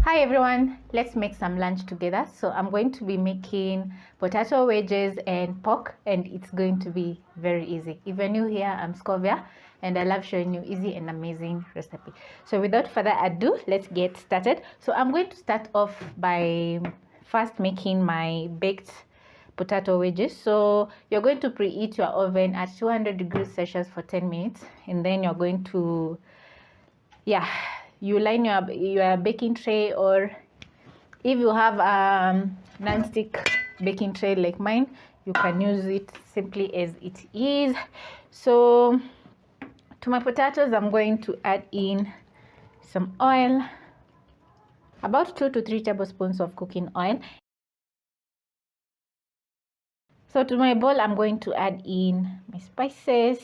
Hi everyone, let's make some lunch together. So I'm going to be making potato wedges and pork, and it's going to be very easy. If you're new here, I'm Scovia and I love showing you easy and amazing recipe. So without further ado, let's get started. So I'm going to start off by first making my baked potato wedges. So you're going to preheat your oven at 200 degrees Celsius for 10 minutes, and then you're going to you line your baking tray, or if you have a non-stick baking tray like mine, you can use it simply as it is. So to my potatoes, I'm going to add in some oil, about 2 to 3 tablespoons of cooking oil. So to my bowl, I'm going to add in my spices.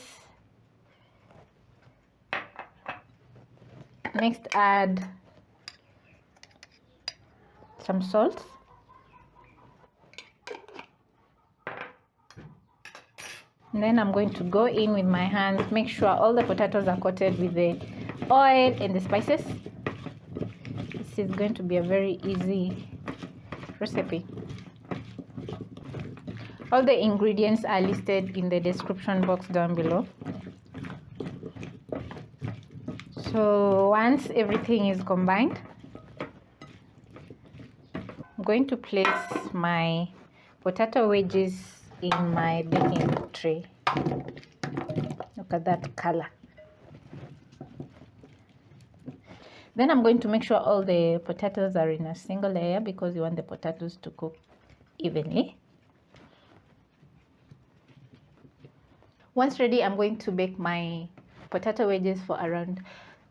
Next, add some salt. And then I'm going to go in with my hands, make sure all the potatoes are coated with the oil and the spices. This is going to be a very easy recipe. All the ingredients are listed in the description box down below. So once everything is combined, I'm going to place my potato wedges in my baking tray. Look at that color. Then I'm going to make sure all the potatoes are in a single layer, because you want the potatoes to cook evenly. Once ready, I'm going to bake my potato wedges for around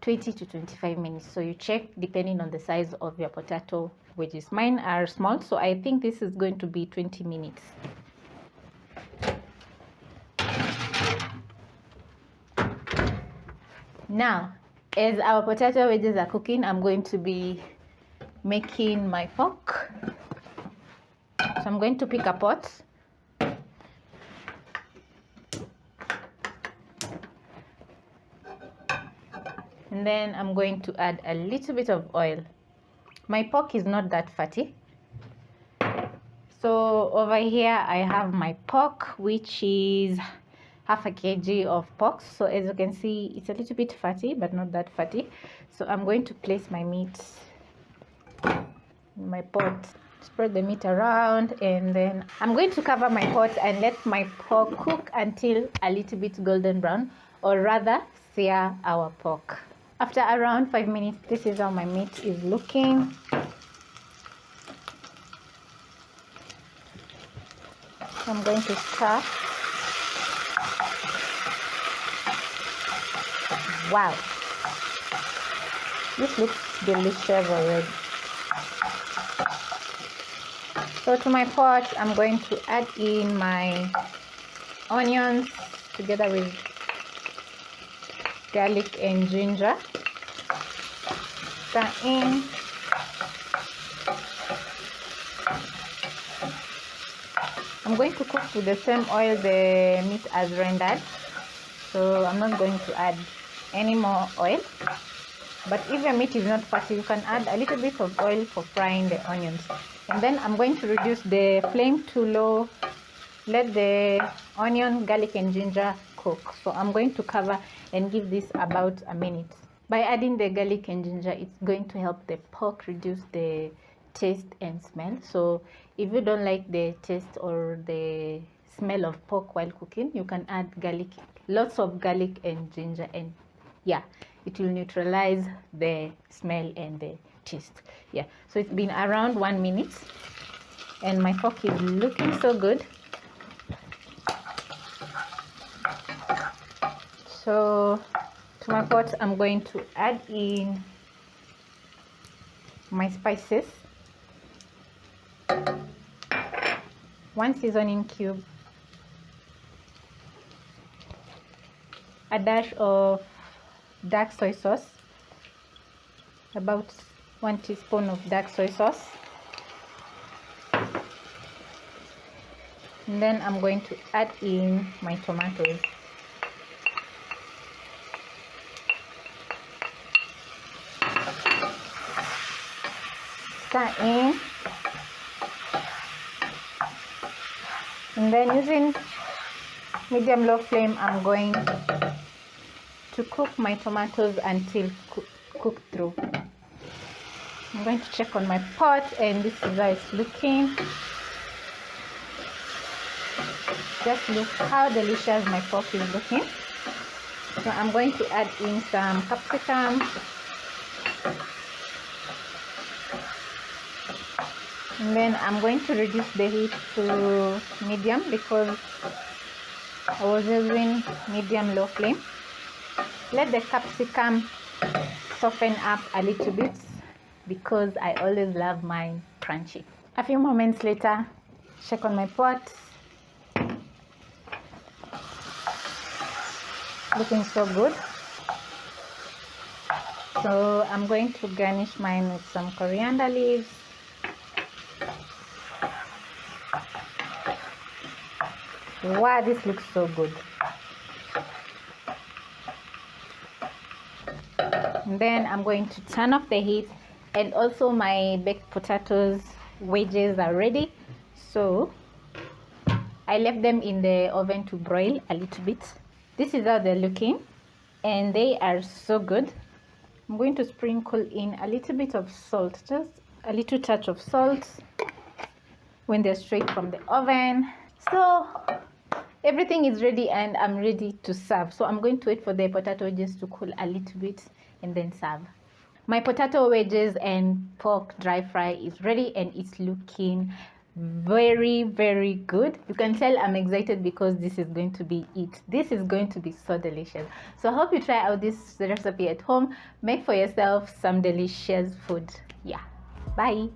20 to 25 minutes. So you check depending on the size of your potato wedges. Mine are small, so I think this is going to be 20 minutes. Now, as our potato wedges are cooking, I'm going to be making my pork. So I'm going to pick a pot. And then I'm going to add a little bit of oil. My pork is not that fatty. So over here I have my pork, which is half a kg of pork. So as you can see, it's a little bit fatty, but not that fatty. So I'm going to place my meat in my pot, spread the meat around, and then I'm going to cover my pot and let my pork cook until a little bit golden brown, or rather sear our pork. After around 5 minutes, this is how my meat is looking. So I'm going to stir. Wow, this looks delicious already. So to my pot, I'm going to add in my onions together with garlic and ginger. Stir in. I'm going to cook with the same oil the meat has rendered, so I'm not going to add any more oil. But if your meat is not fatty, you can add a little bit of oil for frying the onions. And then I'm going to reduce the flame to low, let the onion, garlic and ginger cook. So I'm going to cover and give this about a minute. By adding the garlic and ginger, it's going to help the pork reduce the taste and smell. So if you don't like the taste or the smell of pork while cooking, you can add garlic, lots of garlic and ginger, and it will neutralize the smell and the taste. So it's been around 1 minute and my pork is looking so good. So to my pot, I'm going to add in my spices. 1 seasoning cube, a dash of dark soy sauce, about 1 teaspoon of dark soy sauce, and then I'm going to add in my tomatoes. paprika in, and then using medium low flame, I'm going to cook my tomatoes until cooked through. I'm going to check on my pot, and this is how it's looking. Just look how delicious my pork is looking. So I'm going to add in some capsicum, and then I'm going to reduce the heat to medium because I was using medium low flame. Let the capsicum soften up a little bit because I always love mine crunchy. A few moments later, check on my pot. Looking so good. So I'm going to garnish mine with some coriander leaves. Wow, this looks so good. And then I'm going to turn off the heat, and also my baked potatoes wedges are ready. So I left them in the oven to broil a little bit. This is how they're looking, and they are so good. I'm going to sprinkle in a little bit of salt, just a little touch of salt when they're straight from the oven. So everything is ready and I'm ready to serve. So I'm going to wait for the potato wedges to cool a little bit and then serve. My potato wedges and pork dry fry is ready, and it's looking very, very good. You can tell I'm excited because this is going to be it. This is going to be so delicious. So I hope you try out this recipe at home. Make for yourself some delicious food. Yeah, bye.